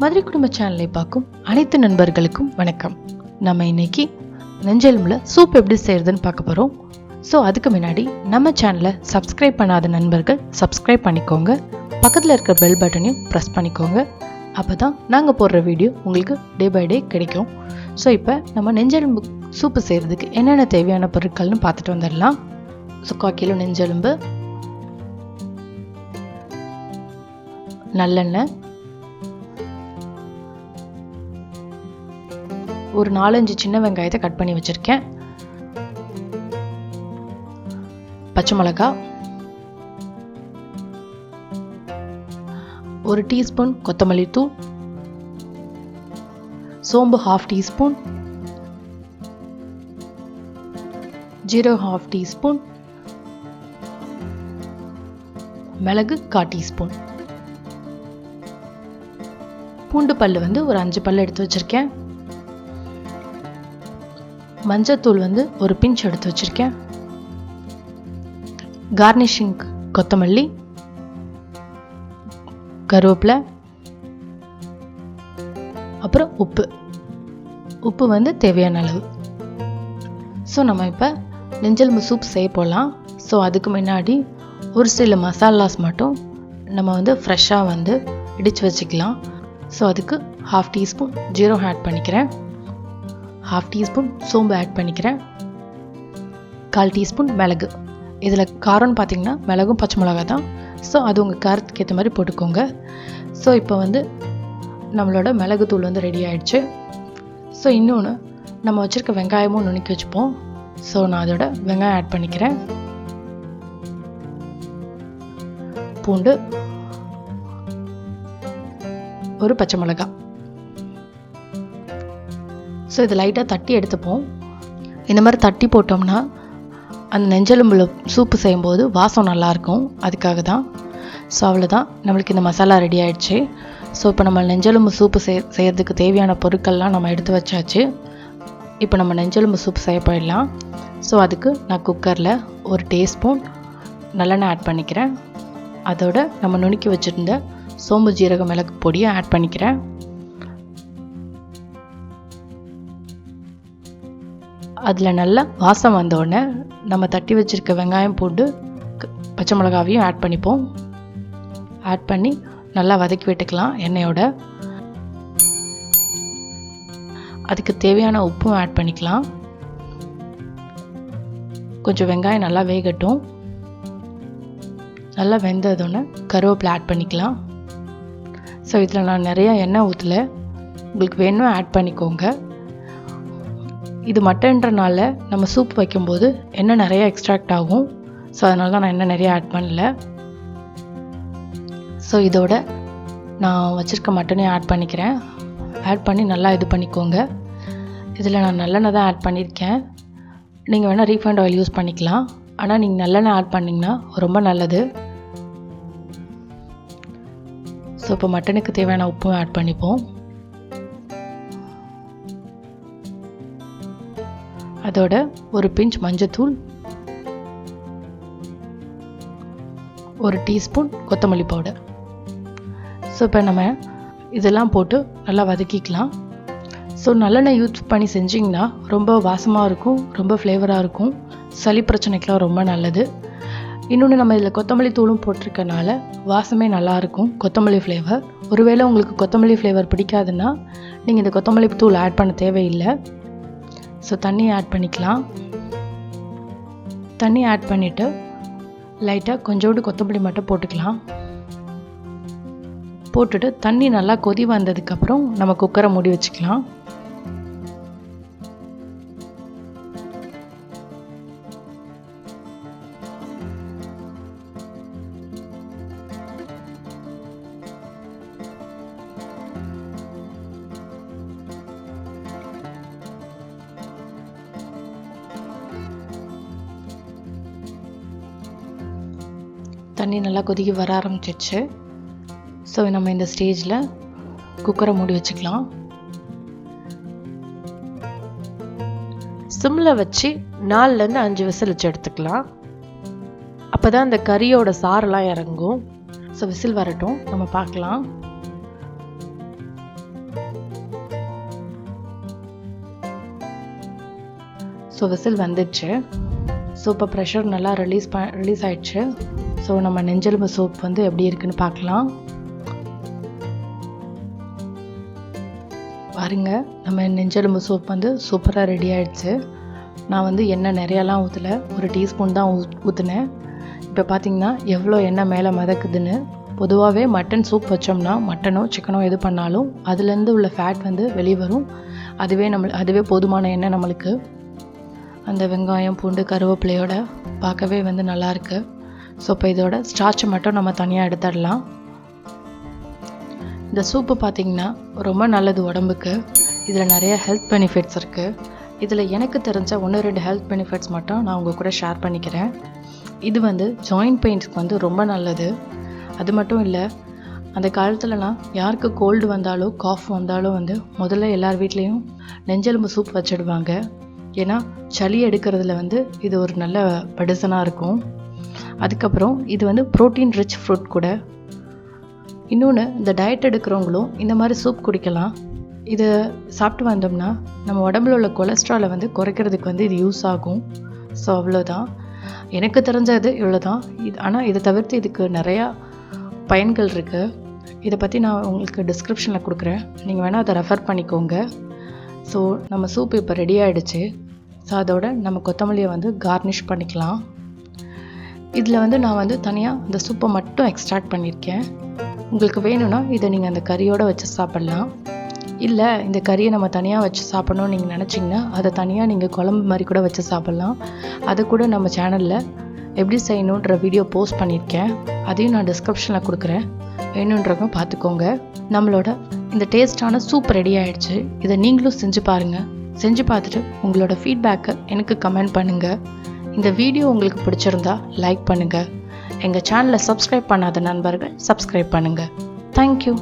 மதுரை குடும்ப சேனலை பார்க்கும் அனைத்து நண்பர்களுக்கும் வணக்கம். நம்ம இன்னைக்கு நெஞ்செலும்புல சூப் எப்படி செய்யறதுன்னு பார்க்க போறோம். ஸோ அதுக்கு முன்னாடி நம்ம சேனலை சப்ஸ்கிரைப் பண்ணாத நண்பர்கள் சப்ஸ்கிரைப் பண்ணிக்கோங்க. பக்கத்தில் இருக்கிற பெல் பட்டனையும் ப்ரெஸ் பண்ணிக்கோங்க. அப்போ தான் நாங்கள் போடுற வீடியோ உங்களுக்கு டே பை டே கிடைக்கும். ஸோ இப்போ நம்ம நெஞ்செலும்பு சூப்பு செய்கிறதுக்கு என்னென்ன தேவையான பொருட்கள்னு பார்த்துட்டு வந்துடலாம். ஸோ 1/4 கிலோ நெஞ்செலும்பு, நல்லெண்ணெய், ஒரு 4-5 சின்ன வெங்காயத்தை கட் பண்ணி வச்சுருக்கேன், பச்சை மிளகாய், 1 டீஸ்பூன் கொத்தமல்லி தூள், சோம்பு 1/2 டீஸ்பூன், ஜீரகம் 1/2 டீஸ்பூன், மிளகு 1/4 டீஸ்பூன், பூண்டு பல் ஒரு 5 பல் எடுத்து வச்சுருக்கேன், மஞ்சத்தூள் ஒரு பிஞ்ச் எடுத்து வச்சுருக்கேன், கார்னிஷிங் கொத்தமல்லி, கருவேப்பிலை, அப்புறம் உப்பு தேவையான அளவு. ஸோ நம்ம இப்போ நெஞ்செலும்பு சூப் செய்ய போகலாம். ஸோ அதுக்கு முன்னாடி ஒரு சில மசாலாஸ் மட்டும் நம்ம ஃப்ரெஷ்ஷாக இடித்து வச்சுக்கலாம். ஸோ அதுக்கு 1/2 டீஸ்பூன் ஜீரகம் ஆட் பண்ணிக்கிறேன், 1/2 டீஸ்பூன் சோம்பு ஆட் பண்ணிக்கிறேன், 1/4 டீஸ்பூன் மிளகு. இதில் காரம்னு பார்த்தீங்கன்னா மிளகும் பச்சை மிளகா தான். ஸோ அது உங்கள் காரத்துக்கு ஏற்ற மாதிரி போட்டுக்கோங்க. ஸோ இப்போ நம்மளோட மிளகு தூள் ரெடி ஆகிடுச்சு. ஸோ இன்னொன்று நம்ம வச்சுருக்க வெங்காயமும் நுணுக்கி வச்சுப்போம். ஸோ நான் அதோட வெங்காயம் ஆட் பண்ணிக்கிறேன், பூண்டு, ஒரு பச்சை மிளகாய். ஸோ இது லைட்டாக தட்டி எடுத்துப்போம். இந்த மாதிரி தட்டி போட்டோம்னா அந்த நெஞ்செலும்புல சூப்பு செய்யும்போது வாசம் நல்லாயிருக்கும், அதுக்காக தான். ஸோ அவ்வளோதான், நம்மளுக்கு இந்த மசாலா ரெடி ஆகிடுச்சு. ஸோ இப்போ நம்ம நெஞ்செலும்பு சூப்பு செய்கிறதுக்கு தேவையான பொருட்கள்லாம் நம்ம எடுத்து வச்சாச்சு. இப்போ நம்ம நெஞ்செலும்பு சூப்பு செய்ய போயிடலாம். ஸோ அதுக்கு நான் குக்கரில் 1 டீஸ்பூன் நல்லெண்ணெய் ஆட் பண்ணிக்கிறேன். அதோட நம்ம நுணுக்கி வச்சுருந்த சோம்பு ஜீரக மிளகு பொடியை ஆட் பண்ணிக்கிறேன். அதில் நல்லா வாசம் வந்தோடனே நம்ம தட்டி வச்சுருக்க வெங்காயம், பூண்டு, பச்சை மிளகாவையும் ஆட் பண்ணிப்போம். ஆட் பண்ணி நல்லா வதக்கி விட்டுக்கலாம் எண்ணெயோட. அதுக்கு தேவையான உப்பும் ஆட் பண்ணிக்கலாம். கொஞ்சம் வெங்காயம் நல்லா வேகட்டும். நல்லா வெந்ததோடனே கருவேப்பிலை ஆட் பண்ணிக்கலாம். ஸோ இதில் நான் நிறையா எண்ணெய் ஊற்றல, உங்களுக்கு வேணும் ஆட் பண்ணிக்கோங்க. இது மட்டன்றனால நம்ம சூப் வைக்கும்போது எண்ணெய் நிறையா எக்ஸ்ட்ராக்ட் ஆகும். ஸோ அதனால தான் நான் எண்ணெய் நிறையா ஆட் பண்ணல. ஸோ இதோட நான் வச்சுருக்க மட்டனையும் ஆட் பண்ணிக்கிறேன். ஆட் பண்ணி நல்லா இது பண்ணிக்கோங்க. இதில் நான் நல்லெண்ணெய் தான் ஆட் பண்ணியிருக்கேன். நீங்கள் வேணால் ரீஃபைண்ட் ஆயில் யூஸ் பண்ணிக்கலாம், ஆனால் நீங்கள் நல்லெண்ணெய் ஆட் பண்ணிங்கன்னா ரொம்ப நல்லது. ஸோ இப்போ மட்டனுக்கு தேவையான உப்பும் ஆட் பண்ணிப்போம். அதோட ஒரு பிஞ்ச் மஞ்சத்தூள், 1 டீஸ்பூன் கொத்தமல்லி பவுடர். ஸோ இப்போ நம்ம இதெல்லாம் போட்டு நல்லா வதக்கிக்கலாம். ஸோ நல்லெண்ணெய் யூஸ் பண்ணி செஞ்சிங்கன்னா ரொம்ப வாசமாக இருக்கும், ரொம்ப ஃப்ளேவராக இருக்கும், சளி பிரச்சனைக்கெலாம் ரொம்ப நல்லது. இன்னொன்று நம்ம இதில் கொத்தமல்லி தூளும் போட்டிருக்கனால வாசமே நல்லாயிருக்கும், கொத்தமல்லி ஃப்ளேவர். ஒருவேளை உங்களுக்கு கொத்தமல்லி ஃப்ளேவர் பிடிக்காதுன்னா நீங்கள் இந்த கொத்தமல்லி தூள் ஆட் பண்ண தேவையில்லை. ஸோ தண்ணி ஆட் பண்ணிக்கலாம். தண்ணி ஆட் பண்ணிவிட்டு லைட்டாக கொஞ்சோண்டு கொத்தமல்லி மட்டும் போட்டுக்கலாம். போட்டுட்டு தண்ணி நல்லா கொதி வந்ததுக்கப்புறம் நம்ம குக்கரை மூடி வச்சுக்கலாம். தண்ணி நல்லா கொதிக்க வர ஆரம்பிச்சிடுச்சு. ஸோ நம்ம இந்த ஸ்டேஜில் குக்கரை மூடி வச்சுக்கலாம். சிம்மில் வச்சு 4லேருந்து 5 விசில் வச்சு எடுத்துக்கலாம். அப்போ தான் அந்த கறியோட சாரெல்லாம் இறங்கும். ஸோ விசில் வரட்டும், நம்ம பார்க்கலாம். ஸோ விசில் வந்துடுச்சு. ஸோ இப்போ ப்ரெஷர் நல்லா ரிலீஸ் ஆயிடுச்சு. ஸோ நம்ம நெஞ்செலும்பு சூப் வந்து எப்படி இருக்குன்னு பார்க்கலாம். பாருங்க, நம்ம நெஞ்செலும்பு சூப் வந்து சூப்பராக ரெடி ஆகிடுச்சு. நான் வந்து எண்ணெய் நிறையாலாம் ஊற்றலை, ஒரு டீஸ்பூன் தான் ஊற்றுனேன். இப்போ பார்த்தீங்கன்னா எவ்வளோ எண்ணெய் மேலே மிதக்குதுன்னு. பொதுவாகவே மட்டன் சூப் வச்சோம்னா மட்டனோ சிக்கனோ எது பண்ணாலும் அதுலேருந்து உள்ள ஃபேட் வந்து வெளியே வரும். அதுவே போதுமான எண்ணெய் நம்மளுக்கு. அந்த வெங்காயம் பூண்டு கருவேப்பிலையோட பார்க்கவே வந்து நல்லாயிருக்கு. ஸோ இப்போ இதோட ஸ்டார்ச்சை மட்டும் நம்ம தனியாக எடுத்துடலாம். இந்த சூப்பு பார்த்திங்கன்னா ரொம்ப நல்லது உடம்புக்கு. இதில் நிறைய ஹெல்த் பெனிஃபிட்ஸ் இருக்குது. இதில் எனக்கு தெரிஞ்ச 1-2 ஹெல்த் பெனிஃபிட்ஸ் மட்டும் நான் உங்கள் கூட ஷேர் பண்ணிக்கிறேன். இது வந்து ஜாயிண்ட் பெயின்ஸ்க்கு வந்து ரொம்ப நல்லது. அது மட்டும் இல்லை, அந்த காலத்துலலாம் யாருக்கு கோல்டு வந்தாலோ காஃப் வந்தாலும் வந்து முதல்ல எல்லார் வீட்லேயும் நெஞ்செலும்பு சூப் வச்சிடுவாங்க. ஏன்னா சளி எடுக்கிறதுல வந்து இது ஒரு நல்ல மெடிசனாக இருக்கும். அதுக்கப்புறம் இது வந்து ப்ரோட்டீன் ரிச் ஃப்ரூட் கூட. இன்னொன்று, இந்த டயட் எடுக்கிறவங்களும் இந்த மாதிரி சூப் குடிக்கலாம். இதை சாப்பிட்டு வந்தோம்னா நம்ம உடம்புல உள்ள கொலஸ்ட்ராலை வந்து குறைக்கிறதுக்கு வந்து இது யூஸ் ஆகும். ஸோ அவ்வளோதான், எனக்கு தெரிஞ்சது இவ்வளோ தான். ஆனால் இதை தவிர்த்து இதுக்கு நிறையா பயன்கள் இருக்குது. இதை பற்றி நான் உங்களுக்கு டிஸ்கிரிப்ஷனில் கொடுக்குறேன், நீங்கள் வேணால் அதை ரெஃபர் பண்ணிக்கோங்க. ஸோ நம்ம சூப் இப்போ ரெடி ஆகிடுச்சு. ஸோ அதோட நம்ம கொத்தமல்லியை வந்து கார்னிஷ் பண்ணிக்கலாம். இதில் வந்து நான் வந்து தனியாக இந்த சூப்பை மட்டும் எக்ஸ்ட்ராக்ட் பண்ணியிருக்கேன். உங்களுக்கு வேணும்னா இதை நீங்கள் அந்த கறியோடு வச்சு சாப்பிட்லாம். இல்லை இந்த கறியை நம்ம தனியாக வச்சு சாப்பிட்ணுன்னு நீங்கள் நினச்சிங்கன்னா அதை தனியாக நீங்கள் குழம்பு மாதிரி கூட வச்சு சாப்பிட்லாம். அதை கூட நம்ம சேனலில் எப்படி செய்யணுன்ற வீடியோ போஸ்ட் பண்ணியிருக்கேன், அதையும் நான் டிஸ்கிரிப்ஷனில் கொடுக்குறேன், வேணுன்றவங்க பார்த்துக்கோங்க. நம்மளோட இந்த டேஸ்டான சூப் ரெடி ஆகிடுச்சு. இதை நீங்களும் செஞ்சு பாருங்கள். செஞ்சு பார்த்துட்டு உங்களோட ஃபீட்பேக்கை எனக்கு கமெண்ட் பண்ணுங்கள். இந்த வீடியோ உங்களுக்கு பிடிச்சிருந்தா லைக் பண்ணுங்கள். எங்கள் சேனலை சப்ஸ்கிரைப் பண்ணாத நண்பர்கள் சப்ஸ்கிரைப் பண்ணுங்கள். தேங்க்யூ.